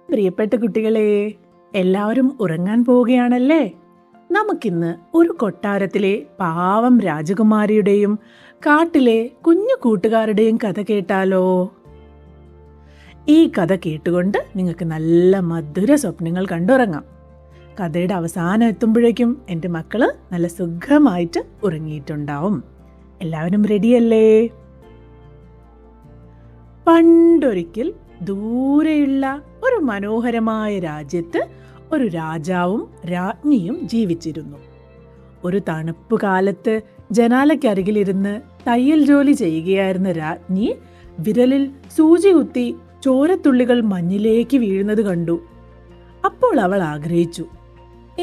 പ്രിയപ്പെട്ട കുട്ടികളെ, എല്ലാവരും ഉറങ്ങാൻ പോവുകയാണല്ലേ? നമുക്കിന്ന് ഒരു കൊട്ടാരത്തിലെ പാവം രാജകുമാരിയുടെയും കാട്ടിലെ കുഞ്ഞു കൂട്ടുകാരുടെയും കഥ കേട്ടാലോ? ഈ കഥ കേട്ടുകൊണ്ട് നിങ്ങൾക്ക് നല്ല മധുര സ്വപ്നങ്ങൾ കണ്ടുറങ്ങാം. കഥയുടെ അവസാനം എത്തുമ്പോഴേക്കും എൻ്റെ മക്കള് നല്ല സുഖമായിട്ട് ഉറങ്ങിയിട്ടുണ്ടാവും. എല്ലാവരും റെഡിയല്ലേ? പണ്ടൊരിക്കൽ ദൂരെയുള്ള ഒരു മനോഹരമായ രാജ്യത്ത് ഒരു രാജാവും രാജ്ഞിയും ജീവിച്ചിരുന്നു. ഒരു തണുപ്പ് കാലത്ത് ജനാലയ്ക്കരികിലിരുന്ന് തയ്യൽ ജോലി ചെയ്യുകയായിരുന്ന രാജ്ഞി വിരലിൽ സൂചി കുത്തി ചോരത്തുള്ളികൾ മഞ്ഞിലേക്ക് വീഴുന്നത് കണ്ടു. അപ്പോൾ അവൾ ആഗ്രഹിച്ചു,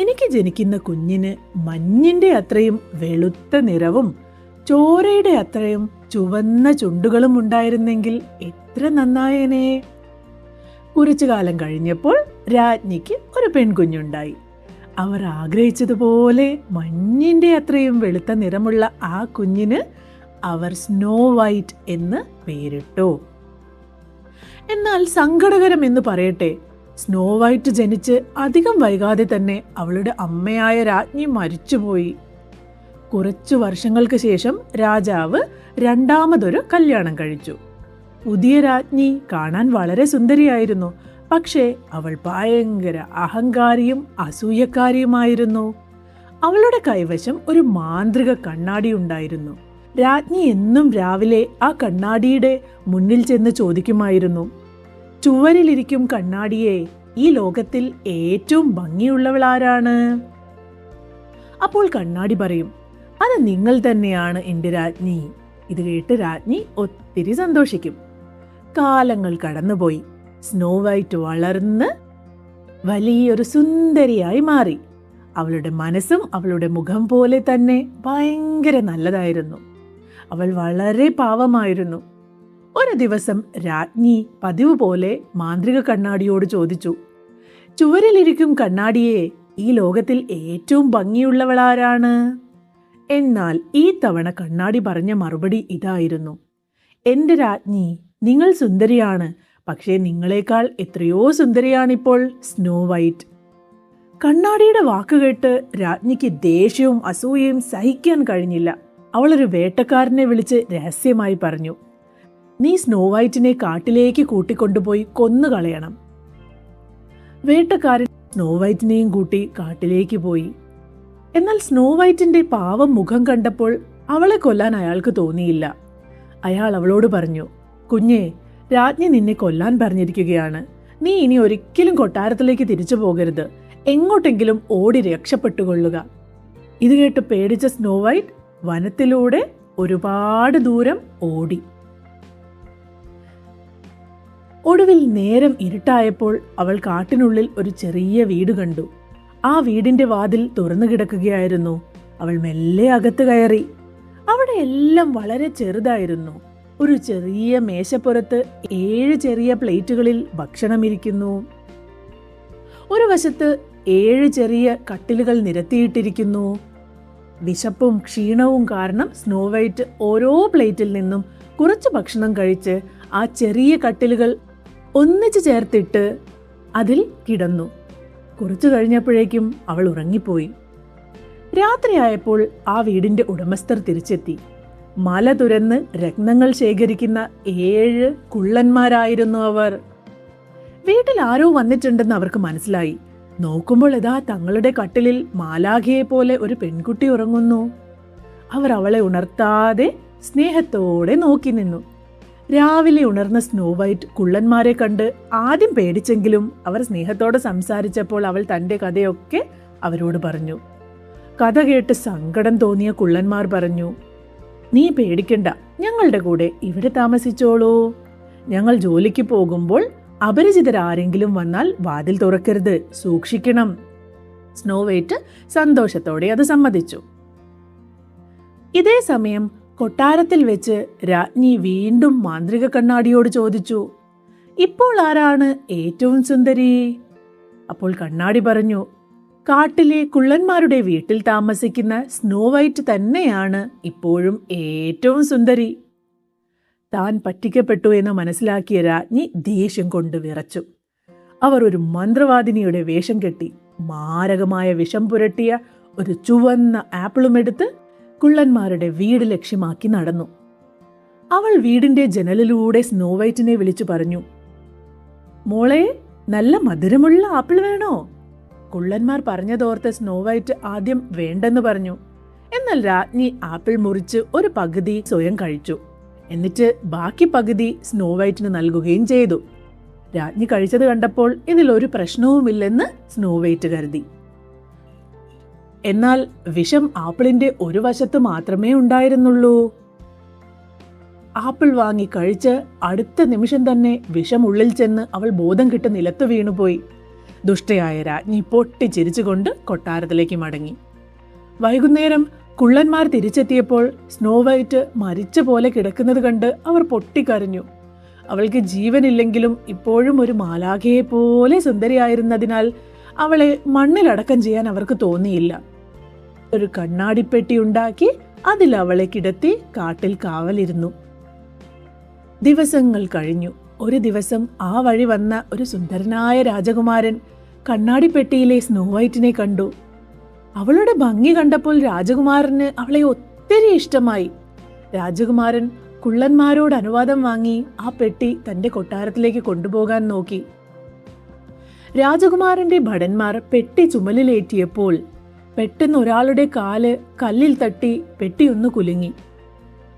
എനിക്ക് ജനിക്കുന്ന കുഞ്ഞിന് മഞ്ഞിന്റെ അത്രയും വെളുത്ത നിറവും ചോരയുടെ അത്രയും ചുവന്ന ചുണ്ടുകളും ഉണ്ടായിരുന്നെങ്കിൽ എത്ര നന്നായേനെ. കുറച്ചു കാലം കഴിഞ്ഞപ്പോൾ രാജ്ഞിക്ക് ഒരു പെൺകുഞ്ഞുണ്ടായി. അവർ ആഗ്രഹിച്ചതുപോലെ മഞ്ഞിന്റെ അത്രയും വെളുത്ത നിറമുള്ള ആ കുഞ്ഞിന് അവർ സ്നോ വൈറ്റ് എന്ന് പേരിട്ടു. എന്നാൽ സങ്കടകരം എന്ന് പറയട്ടെ, സ്നോ വൈറ്റ് ജനിച്ച് അധികം വൈകാതെ തന്നെ അവളുടെ അമ്മയായ രാജ്ഞി മരിച്ചുപോയി. കുറച്ചു വർഷങ്ങൾക്ക് ശേഷം രാജാവ് രണ്ടാമതൊരു കല്യാണം കഴിച്ചു. പുതിയ രാജ്ഞി കാണാൻ വളരെ സുന്ദരിയായിരുന്നു. പക്ഷേ അവൾ ഭയങ്കര അഹങ്കാരിയും അസൂയക്കാരിയുമായിരുന്നു. അവളുടെ കൈവശം ഒരു മാന്ത്രിക കണ്ണാടി ഉണ്ടായിരുന്നു. രാജ്ഞി എന്നും രാവിലെ ആ കണ്ണാടിയുടെ മുന്നിൽ ചെന്ന് ചോദിക്കുമായിരുന്നു, ചുവരിലിരിക്കും കണ്ണാടിയെ, ഈ ലോകത്തിൽ ഏറ്റവും ഭംഗിയുള്ളവളാരാണ്? അപ്പോൾ കണ്ണാടി പറയും, അത് നിങ്ങൾ തന്നെയാണ് എൻ്റെ രാജ്ഞി. ഇത് കേട്ട് രാജ്ഞി ഒത്തിരി സന്തോഷിക്കും. കാലങ്ങൾ കടന്നുപോയി. സ്നോ വൈറ്റ് വളർന്ന് വലിയൊരു സുന്ദരിയായി മാറി. അവളുടെ മനസ്സും അവളുടെ മുഖം പോലെ തന്നെ ഭയങ്കര നല്ലതായിരുന്നു. അവൾ വളരെ പാവമായിരുന്നു. ഒരു ദിവസം രാജ്ഞി പതിവ് പോലെ മാന്ത്രിക കണ്ണാടിയോട് ചോദിച്ചു, ചുവരിലിരിക്കും കണ്ണാടിയെ, ഈ ലോകത്തിൽ ഏറ്റവും ഭംഗിയുള്ളവളാരാണ്? എന്നാൽ ഈ തവണ കണ്ണാടി പറഞ്ഞ മറുപടി ഇതായിരുന്നു, എൻ്റെ രാജ്ഞി, നിങ്ങൾ സുന്ദരിയാണ്, പക്ഷേ നിങ്ങളെക്കാൾ എത്രയോ സുന്ദരിയാണിപ്പോൾ സ്നോ വൈറ്റ്. കണ്ണാടിയുടെ വാക്കുകേട്ട് രാജ്ഞിക്ക് ദേഷ്യവും അസൂയയും സഹിക്കാൻ കഴിഞ്ഞില്ല. അവളൊരു വേട്ടക്കാരനെ വിളിച്ച് രഹസ്യമായി പറഞ്ഞു, നീ സ്നോ വൈറ്റിനെ കാട്ടിലേക്ക് കൂട്ടിക്കൊണ്ടുപോയി കൊന്നുകളയണം. വേട്ടക്കാരൻ സ്നോ വൈറ്റിനെയും കൂട്ടി കാട്ടിലേക്ക് പോയി. എന്നാൽ സ്നോ വൈറ്റിന്റെ പാവം മുഖം കണ്ടപ്പോൾ അവളെ കൊല്ലാൻ അയാൾക്ക് തോന്നിയില്ല. അയാൾ അവളോട് പറഞ്ഞു, കുഞ്ഞേ, രാജ്ഞി നിന്നെ കൊല്ലാൻ പറഞ്ഞിരിക്കുകയാണ്. നീ ഇനി ഒരിക്കലും കൊട്ടാരത്തിലേക്ക് തിരിച്ചു പോകരുത്. എങ്ങോട്ടെങ്കിലും ഓടി രക്ഷപ്പെട്ടുകൊള്ളുക. ഇത് കേട്ട് പേടിച്ച സ്നോ വൈറ്റ് വനത്തിലൂടെ ഒരുപാട് ദൂരം ഓടി. ഒടുവിൽ നേരം ഇരുട്ടായപ്പോൾ അവൾ കാട്ടിനുള്ളിൽ ഒരു ചെറിയ വീട് കണ്ടു. ആ വീടിന്റെ വാതിൽ തുറന്നു കിടക്കുകയായിരുന്നു. അവൾ മെല്ലെ അകത്ത് കയറി. അവിടെ എല്ലാം വളരെ ചെറുതായിരുന്നു. ഒരു ചെറിയ മേശപ്പുറത്ത് 7 ചെറിയ പ്ലേറ്റുകളിൽ ഭക്ഷണം ഇരിക്കുന്നു. ഒരു വശത്ത് 7 ചെറിയ കട്ടിലുകൾ നിരത്തിയിട്ടിരിക്കുന്നു. വിശപ്പും ക്ഷീണവും കാരണം സ്നോ വൈറ്റ് ഓരോ പ്ലേറ്റിൽ നിന്നും കുറച്ച് ഭക്ഷണം കഴിച്ച് ആ ചെറിയ കട്ടിലുകൾ ഒന്നിച്ചു ചേർത്തിട്ട് അതിൽ കിടന്നു. കുറച്ചു കഴിഞ്ഞപ്പോഴേക്കും അവൾ ഉറങ്ങിപ്പോയി. രാത്രിയായപ്പോൾ ആ വീടിന്റെ ഉടമസ്ഥർ തിരിച്ചെത്തി. മല തുരന്ന് രത്നങ്ങൾ ശേഖരിക്കുന്ന 7 കുള്ളന്മാരായിരുന്നു അവർ. വീട്ടിൽ ആരോ വന്നിട്ടുണ്ടെന്ന് അവർക്ക് മനസ്സിലായി. നോക്കുമ്പോൾ ഇതാ തങ്ങളുടെ കട്ടിലിൽ മാലാഖയെ പോലെ ഒരു പെൺകുട്ടി ഉറങ്ങുന്നു. അവർ അവളെ ഉണർത്താതെ സ്നേഹത്തോടെ നോക്കി നിന്നു. രാവിലെ ഉണർന്ന സ്നോ വൈറ്റ് കുള്ളന്മാരെ കണ്ട് ആദ്യം പേടിച്ചെങ്കിലും അവർ സ്നേഹത്തോടെ സംസാരിച്ചപ്പോൾ അവൾ തന്റെ കഥയൊക്കെ അവരോട് പറഞ്ഞു. കഥ കേട്ട് സങ്കടം തോന്നിയ കുള്ളന്മാർ പറഞ്ഞു, നീ പേടിക്കണ്ട, ഞങ്ങളുടെ കൂടെ ഇവിടെ താമസിച്ചോളൂ. ഞങ്ങൾ ജോലിക്ക് പോകുമ്പോൾ അപരിചിതരാരെങ്കിലും വന്നാൽ വാതിൽ തുറക്കരുത്, സൂക്ഷിക്കണം. സ്നോ വൈറ്റ് സന്തോഷത്തോടെ അത് സമ്മതിച്ചു. ഇതേ സമയം കൊട്ടാരത്തിൽ വെച്ച് രാജ്ഞി വീണ്ടും മാന്ത്രിക കണ്ണാടിയോട് ചോദിച്ചു, ഇപ്പോൾ ആരാണ് ഏറ്റവും സുന്ദരി? അപ്പോൾ കണ്ണാടി പറഞ്ഞു, കാട്ടിലെ കുള്ളന്മാരുടെ വീട്ടിൽ താമസിക്കുന്ന സ്നോ വൈറ്റ് തന്നെയാണ് ഇപ്പോഴും ഏറ്റവും സുന്ദരി. താൻ പറ്റിക്കപ്പെട്ടു എന്ന് മനസ്സിലാക്കിയ രാജ്ഞി ദേഷ്യം കൊണ്ട് വിറച്ചു. അവർ ഒരു മന്ത്രവാദിനിയുടെ വേഷം കെട്ടി മാരകമായ വിഷം പുരട്ടിയ ഒരു ചുവന്ന ആപ്പിളുമെടുത്ത് കുള്ളന്മാരുടെ വീട് ലക്ഷ്യമാക്കി നടന്നു. അവൾ വീടിന്റെ ജനലിലൂടെ സ്നോ വൈറ്റിനെ വിളിച്ചു പറഞ്ഞു, മോളെ, നല്ല മധുരമുള്ള ആപ്പിൾ വേണോ? കുള്ളന്മാർ പറഞ്ഞതോർത്ത് സ്നോ വൈറ്റ് ആദ്യം വേണ്ടെന്ന് പറഞ്ഞു. എന്നാൽ രാജ്ഞി ആപ്പിൾ മുറിച്ച് ഒരു പകുതി സ്വയം കഴിച്ചു. എന്നിട്ട് ബാക്കി പകുതി സ്നോ വൈറ്റിന് നൽകുകയും ചെയ്തു. രാജ്ഞി കഴിച്ചത് കണ്ടപ്പോൾ ഇതിലൊരു പ്രശ്നവുമില്ലെന്ന് സ്നോ വൈറ്റ് കരുതി. എന്നാൽ വിഷം ആപ്പിളിന്റെ ഒരു വശത്ത് മാത്രമേ ഉണ്ടായിരുന്നുള്ളൂ. ആപ്പിൾ വാങ്ങി കഴിച്ച് അടുത്ത നിമിഷം തന്നെ വിഷം ഉള്ളിൽ ചെന്ന് അവൾ ബോധം കിട്ട് നിലത്തു വീണുപോയി. ദുഷ്ടയായ രാജ്ഞി പൊട്ടിച്ചിരിച്ചുകൊണ്ട് കൊട്ടാരത്തിലേക്ക് മടങ്ങി. വൈകുന്നേരം കുള്ളന്മാർ തിരിച്ചെത്തിയപ്പോൾ സ്നോ വൈറ്റ് മരിച്ച പോലെ കിടക്കുന്നത് കണ്ട് അവർ പൊട്ടിക്കരഞ്ഞു. അവൾക്ക് ജീവനില്ലെങ്കിലും ഇപ്പോഴും ഒരു മാലാഖയെ പോലെ സുന്ദരിയായിരുന്നതിനാൽ അവളെ മണ്ണിലടക്കം ചെയ്യാൻ അവർക്ക് തോന്നിയില്ല. ഒരു കണ്ണാടിപ്പെട്ടി ഉണ്ടാക്കി അതിൽ അവളെ കിടത്തി കാട്ടിൽ കാവലിരുന്നു. ദിവസങ്ങൾ കഴിഞ്ഞു. ഒരു ദിവസം ആ വഴി വന്ന ഒരു സുന്ദരനായ രാജകുമാരൻ കണ്ണാടിപ്പെട്ടിയിലെ സ്നോ വൈറ്റിനെ കണ്ടു. അവളുടെ ഭംഗി കണ്ടപ്പോൾ രാജകുമാരന് അവളെ ഒത്തിരി ഇഷ്ടമായി. രാജകുമാരൻ കുള്ളന്മാരോട് അനുവാദം വാങ്ങി ആ പെട്ടി തന്റെ കൊട്ടാരത്തിലേക്ക് കൊണ്ടുപോകാൻ നോക്കി. രാജകുമാരന്റെ ഭടന്മാർ പെട്ടി ചുമലിലേറ്റിയപ്പോൾ പെട്ടെന്ന് ഒരാളുടെ കാല് കല്ലിൽ തട്ടി പെട്ടിയൊന്ന് കുലുങ്ങി.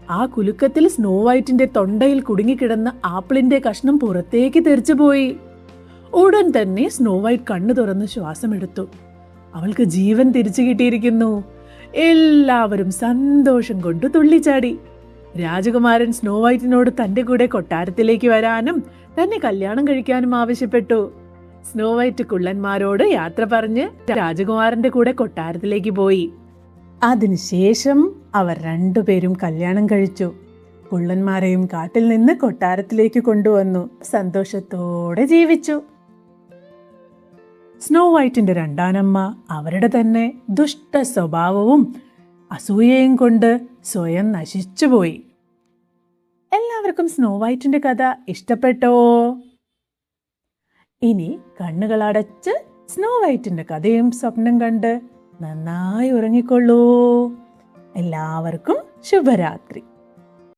ആ കുലുക്കത്തിൽ സ്നോ വൈറ്റിന്റെ തൊണ്ടയിൽ കുടുങ്ങിക്കിടന്ന ആപ്പിളിന്റെ കഷ്ണം പുറത്തേക്ക് തെറിച്ചുപോയി. ഉടൻ തന്നെ സ്നോ വൈറ്റ് കണ്ണു തുറന്ന് ശ്വാസമെടുത്തു. അവൾക്ക് ജീവൻ തിരിച്ചു കിട്ടിയിരിക്കുന്നു. എല്ലാവരും സന്തോഷം കൊണ്ട് തുള്ളിച്ചാടി. രാജകുമാരൻ സ്നോ വൈറ്റിനോട് തന്റെ കൂടെ കൊട്ടാരത്തിലേക്ക് വരാനും തന്നെ കല്യാണം കഴിക്കാനും ആവശ്യപ്പെട്ടു. സ്നോ വൈറ്റ് കുള്ളന്മാരോട് യാത്ര പറഞ്ഞ് രാജകുമാരന്റെ കൂടെ കൊട്ടാരത്തിലേക്ക് പോയി. അതിനുശേഷം അവർ രണ്ടുപേരും കല്യാണം കഴിച്ചു. കുള്ളന്മാരെയും കാട്ടിൽ നിന്ന് കൊട്ടാരത്തിലേക്ക് കൊണ്ടുവന്നു. സന്തോഷത്തോടെ ജീവിച്ചു. സ്നോ വൈറ്റിന്റെ രണ്ടാനമ്മ അവരുടെ തന്നെ ദുഷ്ട സ്വഭാവവും അസൂയയും കൊണ്ട് സ്വയം നശിച്ചുപോയി. എല്ലാവർക്കും സ്നോ വൈറ്റിന്റെ കഥ ഇഷ്ടപ്പെട്ടോ? ഇനി കണ്ണുകളടച്ച് സ്നോ വൈറ്റിന്റെ കഥയും സ്വപ്നം കണ്ട് നന്നായി ഉറങ്ങിക്കൊള്ളൂ. എല്ലാവർക്കും ശുഭരാത്രി.